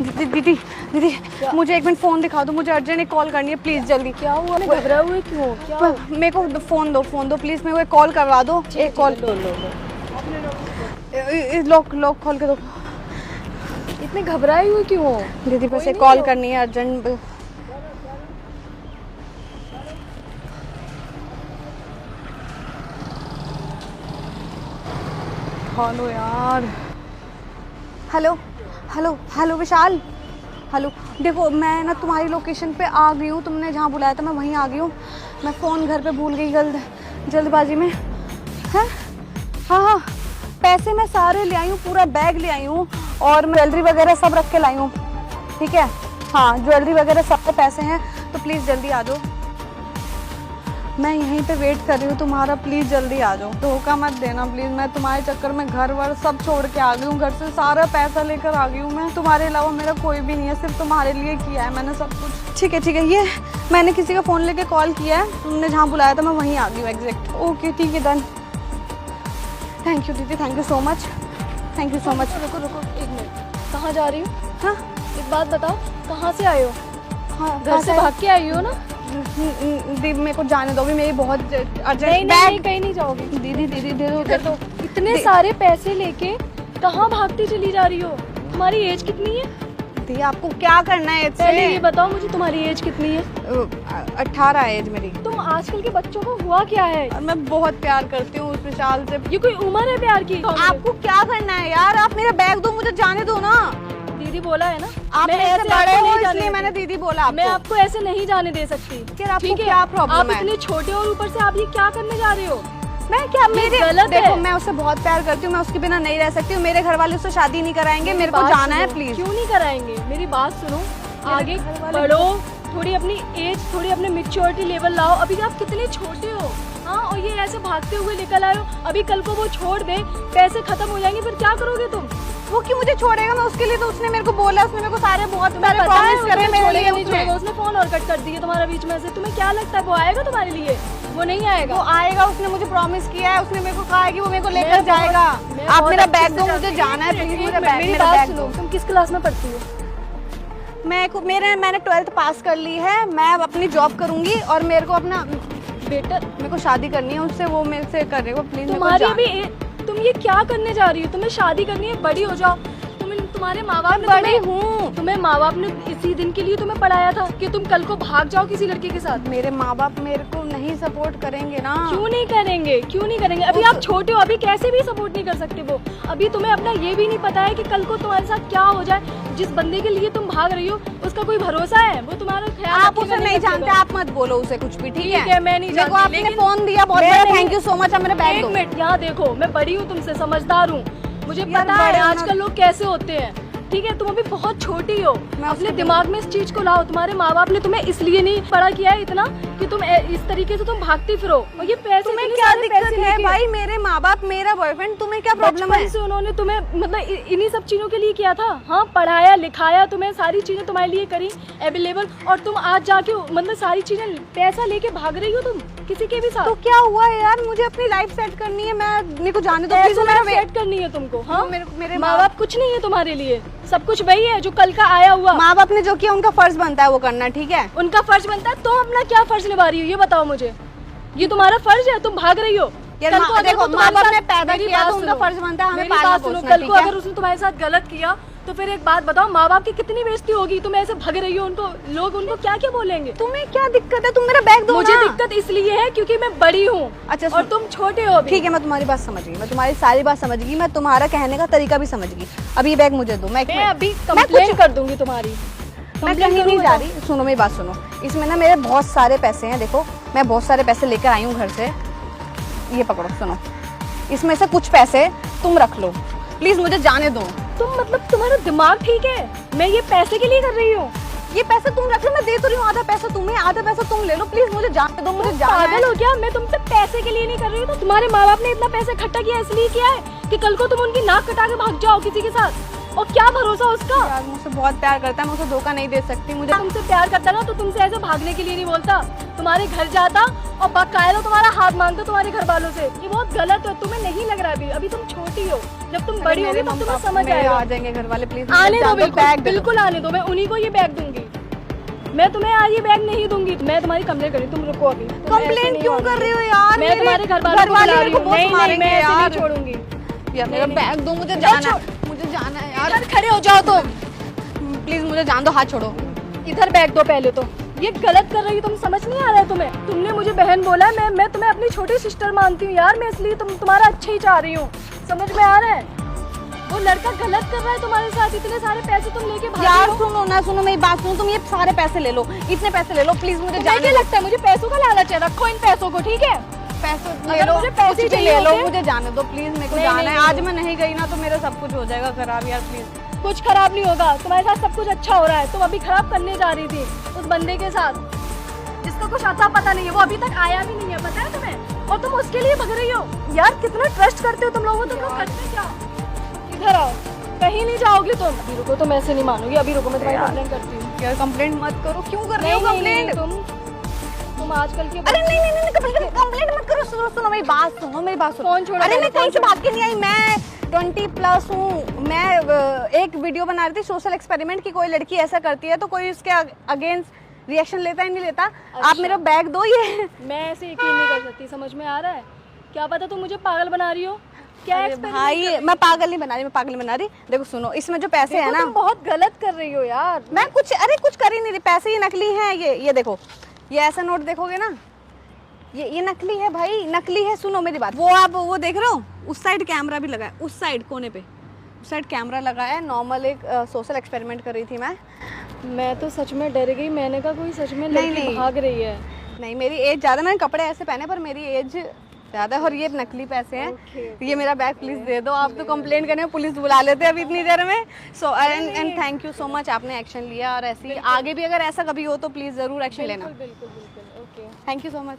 दीदी दीदी दीदी मुझे एक मिनट फ़ोन दिखा दो, मुझे अर्जेंट एक कॉल करनी है प्लीज़ जल्दी। क्या हुआ? मैं घबरा हुई क्यों? क्या? मेरे को फ़ोन दो प्लीज़, मेरे को एक कॉल करवा दो। एक कॉल लॉक खोल के दो। इतने घबराई हुई क्यों हो? दीदी बस एक कॉल करनी है अर्जेंट। हेलो यार, हेलो हेलो हेलो विशाल, हेलो देखो मैं ना तुम्हारी लोकेशन पे आ गई हूँ, तुमने जहाँ बुलाया था मैं वहीं आ गई हूँ। मैं फ़ोन घर पे भूल गई जल्दबाजी में। हैं? हाँ, पैसे मैं सारे ले आई हूँ, पूरा बैग ले आई हूँ और ज्वेलरी वगैरह सब रख के लाई हूँ, ठीक है? हाँ, ज्वेलरी वगैरह सबके पैसे हैं, तो प्लीज़ जल्दी आ जाओ। मैं यहीं पे वेट कर रही हूँ तुम्हारा, प्लीज़ जल्दी आ जाओ। धोखा मत देना प्लीज़, मैं तुम्हारे चक्कर में घर वर सब छोड़ के आ गई हूँ, घर से सारा पैसा लेकर आ गई हूँ मैं। तुम्हारे अलावा मेरा कोई भी नहीं है, सिर्फ तुम्हारे लिए किया है मैंने सब कुछ। ठीक है, ये मैंने किसी का फ़ोन लेके कॉल किया है, तुमने जहाँ बुलाया था मैं वहीं आ गई हूँ एग्जैक्ट। ओके ठीक है डन। थैंक यू दीदी, thank you so much, thank you so much. रुको एक मिनट, कहाँ जा रही हो? हाँ एक बात बताओ, कहाँ से आए हो? हाँ, घर से भाग के आई हो ना? दीदी मेरे को जाने दो, भी मेरी बहुत अर्जेंट। नहीं कहीं नहीं जाओगी। दीदी दे दो। इतने सारे पैसे लेके कहाँ भागती चली जा रही हो? तुम्हारी एज कितनी है? दीदी आपको क्या करना है इससे? पहले ये बताओ मुझे, तुम्हारी एज कितनी है? 18 एज मेरी। तुम आजकल के बच्चों को हुआ क्या है? और मैं बहुत प्यार करती हूँ उस विशाल से। ये कोई उम्र है प्यार की? आपको क्या करना है यार? आप मेरा बैग दो, मुझे जाने दो ना। दीदी बोला है ना, आप ऐसे बड़े हो इसलिए मैंने दीदी बोला आपको। मैं आपको ऐसे नहीं जाने दे सकती। आपको क्या प्रॉब्लम है? आप इतने छोटे और ऊपर से आप ये क्या करने जा रहे हो? मैं क्या, मेरे गलत देखो है। मैं उससे बहुत प्यार करती हूँ, मैं उसके बिना नहीं रह सकती हूँ। मेरे घर वाले उससे शादी नहीं कराएंगे, मेरे को जाना है प्लीज। क्यों नहीं कराएंगे? मेरी बात सुनो, आगे बढ़ो, थोड़ी अपनी एज, थोड़ी अपने मैच्योरिटी लेवल लाओ। अभी आप कितने छोटे हो, हाँ, और ये ऐसे भागते हुए निकल आए हो। अभी कल को वो छोड़ दे, पैसे खत्म हो जाएंगे, फिर क्या करोगे तुम? वो क्यों मुझे छोड़ेगा? मैं उसके लिए तो उसने मेरे को बोला, उसने मेरे को सारे बहुत सारे प्रॉमिस करे मेरे लिए। उसने फोन और कट कर दिया तुम्हारा बीच में से। तुम्हें क्या लगता है वो आएगा तुम्हारे लिए? वो नहीं आएगा। वो आएगा, उसने मुझे प्रॉमिस किया है, उसने मेरे को कहा है कि वो मेरे को लेकर जाएगा। आप मेरा बैग दो, मुझे जाना है प्लीज। मेरा बैग दो। तुम किस क्लास में पढ़ती हो? मैंने 12th पास कर ली है। मैं अब अपनी जॉब करूंगी और मेरे को अपना बेटा, मेरे को शादी करनी है उससे, वो मेरे से करेगा प्लीज। तुम्हारी भी तुम ये क्या करने जा रही हो? तुम्हें शादी करनी है, बड़ी हो जाओ। तुम्हारे माँ बाप बड़ी हूँ, तुम्हें माँ बाप ने इसी दिन के लिए तुम्हें पढ़ाया था कि तुम कल को भाग जाओ किसी लड़के के साथ। मेरे माँ बाप मेरे को नहीं सपोर्ट करेंगे ना। क्यों नहीं करेंगे? अभी आप छोटे हो, अभी कैसे भी सपोर्ट नहीं कर सकते वो। अभी तुम्हें अपना ये भी नहीं पता है कि कल को तुम्हारे साथ क्या हो जाए। जिस बंदे के लिए तुम भाग रही हो उसका कोई भरोसा है? वो तुम्हारा ख्याल आप उसे नहीं जानते, आप मत बोलो उसे कुछ भी, ठीक है? मैं नहीं जानती। आपने फोन दिया बहुत बड़ा, थैंक यू सो मच। मेरे बैग एक मिनट यहाँ देखो, मैं बड़ी हूँ तुमसे, समझदार हूँ, मुझे पता है आजकल लोग कैसे होते हैं, ठीक है? तुम अभी बहुत छोटी हो, अपने दिमाग में इस चीज को लाओ। तुम्हारे माँ बाप ने तुम्हें इसलिए नहीं पढ़ा किया है इतना कि तुम इस तरीके से तुम भागती फिरो। और ये पैसे, तुम्हें क्या दिक्कत है भाई? मेरे माँ बाप, मेरा बॉयफ्रेंड, तुम्हें क्या प्रॉब्लम है? उन्होंने तुम्हें मतलब इन्हीं सब चीजों के लिए किया था, हाँ, पढ़ाया लिखाया, तुम्हें सारी चीजें तुम्हारे लिए करी अवेलेबल, और तुम आज जाके मतलब सारी चीजें पैसा लेके भाग रही हो तुम किसी के भी साथ। तो क्या हुआ यार? मुझे अपनी लाइफ सेट करनी है, मैं मेरे को जाने दो प्लीज। मेरा वेट करनी है तुमको, हाँ? मेरे माँ बाप कुछ नहीं है तुम्हारे लिए, सब कुछ वही है जो कल का आया हुआ। माँ बाप ने जो किया उनका फर्ज बनता है वो करना, ठीक है? उनका फर्ज बनता है, तुम अपना क्या फर्ज निभा रही हो ये बताओ मुझे। ये तुम्हारा फर्ज है, तुम भाग रही हो। यार देखो, माँ बाप ने पैदा किया तो उनका फर्ज बनता है हमें पालना पोसना। कल को अगर उसने तुम्हारे साथ गलत किया तो फिर एक बात बताओ, माँ बाप की कितनी बेइज्जती होगी? तुम ऐसे भाग रही हो, उनको लोग उनको क्या क्या बोलेंगे? तुम्हें क्या दिक्कत है? तुम मेरा बैग दो। मुझे दिक्कत इसलिए है क्योंकि मैं बड़ी हूँ, अच्छा, और तुम छोटे हो। ठीक है, मैं तुम्हारी बात समझ गई, मैं तुम्हारी सारी बात समझ गई, मैं तुम्हारा कहने का तरीका भी समझ गई। अभी ये बैग मुझे दो, मैं अभी कंप्लेंट कर दूंगी तुम्हारी। मैं कहीं नहीं जा रही, सुनो मेरी बात सुनो। इसमें ना मेरे बहुत सारे पैसे हैं, देखो मैं बहुत सारे पैसे लेकर आई हूँ घर से। ये पकड़ो, सुनो, इसमें से कुछ पैसे तुम रख लो प्लीज, मुझे जाने दो। तुम मतलब तुम्हारा दिमाग ठीक है? मैं ये पैसे के लिए कर रही हूँ? ये पैसे तुम रख लो, मैं दे तो रही हूँ। आधा पैसा तुम्हें, आधा पैसा तुम ले लो, प्लीज मुझे जाने दो। मुझे पागल हो क्या? मैं तुमसे पैसे के लिए नहीं कर रही हूँ। तो तुम्हारे माँ बाप ने इतना पैसा इकट्ठा किया इसलिए किया है कि कल को तुम उनकी नाक कटा के भाग जाओ किसी के साथ। और क्या भरोसा उसका? यार मुझसे बहुत प्यार करता है, मैं उसे धोखा नहीं दे सकती। मुझे तुमसे प्यार करता ना तो तुमसे ऐसे भागने के लिए नहीं बोलता, तुम्हारे घर जाता और बकायदा तुम्हारा हाथ मांगता तुम्हारे घर वालों से। ये बहुत गलत है, तुम्हें नहीं लग रहा अभी तुम छोटी हो, जब तुम बड़ी होगी तब तुम्हें समझ आएगा। आ जाएंगे घर वाले, प्लीज आने दो, बिल्कुल आने दो, मैं उन्हीं को ये बैग दूंगी। मैं तुम्हें आज ये बैग नहीं दूंगी। मैं तुम्हारी कंप्लेंट करी, तुम रुको अभी। कंप्लेन क्यों कर रही हो यार? मैं तुम्हारे घर वालों को बुला रही हूँ। नहीं, मैं ऐसे नहीं छोड़ूंगी यार, मेरा बैग दो, मुझे जाना है, मुझे जाना है यार। इधर खड़े हो जाओ तुम, प्लीज मुझे जान दो, हाथ छोड़ो। इधर बैग दो पहले तो। ये गलत कर रही है, तुम समझ नहीं आ रहा है तुम्हें? तुमने मुझे बहन बोला, मैं तुम्हें अपनी छोटी सिस्टर मानती हूँ यार, मैं इसलिए तुम्हारा अच्छा ही चाह रही हूँ। समझ में आ रहा है? वो लड़का गलत कर रहा है तुम्हारे साथ, इतने सारे पैसे तुम लेके भाग यार रहे हो। सुनो ना, सुनो मेरी बात सुनो, तुम ये सारे पैसे ले लो, इतने पैसे ले लो प्लीज, मुझे तुम्हें जाने क्या दो। लगता है मुझे पैसों का लालच है? रखो इन पैसों को, ठीक है? पैसे ले अगर लो, मुझे पैसे कुछ भी चाहिए ले लो, होते- मुझे जाने दो प्लीज, मेरे को नहीं, जाना नहीं, है। आज नहीं। मैं नहीं गई ना तो मेरा सब कुछ हो जाएगा खराब यार, प्लीज। कुछ खराब नहीं होगा, तुम्हारे साथ सब कुछ अच्छा हो रहा है। तुम अभी खराब करने जा रही थी उस बंदे के साथ जिसका कुछ आता पता नहीं है, वो अभी तक आया भी नहीं है, पता है तुम्हें? और तुम उसके लिए भग रही हो। यार कितना ट्रस्ट करते हो तुम लोगों, तुम लोग करते क्या? इधर आओ, कहीं नहीं जाओगी तुम। अभी रुको, तुम ऐसे नहीं मानोगी। अभी रुको, मैं तुम्हारी कंप्लेंट करती हूँ। यार कंप्लेंट मत करो, क्यों कर रही हो नहीं, नहीं, कंप्लेंट? तुम आजकल के अरे नहीं नहीं नहीं, कंप्लेंट मत करो। सुनो सुनो मेरी बात सुनो, मेरी बात सुनो। फोन छोड़ो, अरे मैं फोन कहीं से छोड़ो। भाग के नहीं आई, मैं 20+ हूँ। मैं एक वीडियो बना रही थी सोशल एक्सपेरिमेंट की, कोई लड़की ऐसा करती है तो कोई उसके अगेंस्ट रिएक्शन लेता ही नहीं लेता। आप मेरा बैग दो, ये मैं ऐसे यकीन नहीं कर सकती, समझ में आ रहा है? क्या पता तुम मुझे पागल बना रही हो। क्या अरे experiment भाई कर रही मैं पागल नहीं बना रही, मैं पागल नहीं बना रही। देखो सुनो, इसमें जो पैसे हो? है ना, तुम बहुत गलत कर रही हो यार। मैं कुछ कर ही नहीं रही। पैसे ये नकली हैं, ये देखो, ये ऐसा नोट देखोगे ना, ये नकली है भाई, नकली है। सुनो मेरी बात, वो आप वो देख रहे हो, उस साइड कैमरा भी लगा है, उस साइड कोने पे, उस साइड कैमरा लगा है। नॉर्मल एक सोशल एक्सपेरिमेंट कर रही थी मैं तो सच में डर गई, मैंने कहा कोई सच में नहीं, लड़की नहीं। भाग रही है। नहीं, मेरी एज ज़्यादा, मैंने कपड़े ऐसे पहने पर मेरी एज ज़्यादा है और ये नकली पैसे हैं। Okay, ये मेरा बैग प्लीज़ दे दो। आप तो कंप्लेंट करने में पुलिस बुला लेते हैं अभी इतनी देर में। So and thank you so much, आपने एक्शन लिया। और ऐसे ही आगे भी अगर ऐसा कभी हो तो प्लीज़ ज़रूर एक्शन लेना। बिल्कुल बिल्कुल बिल्कुल, okay. Thank you so much.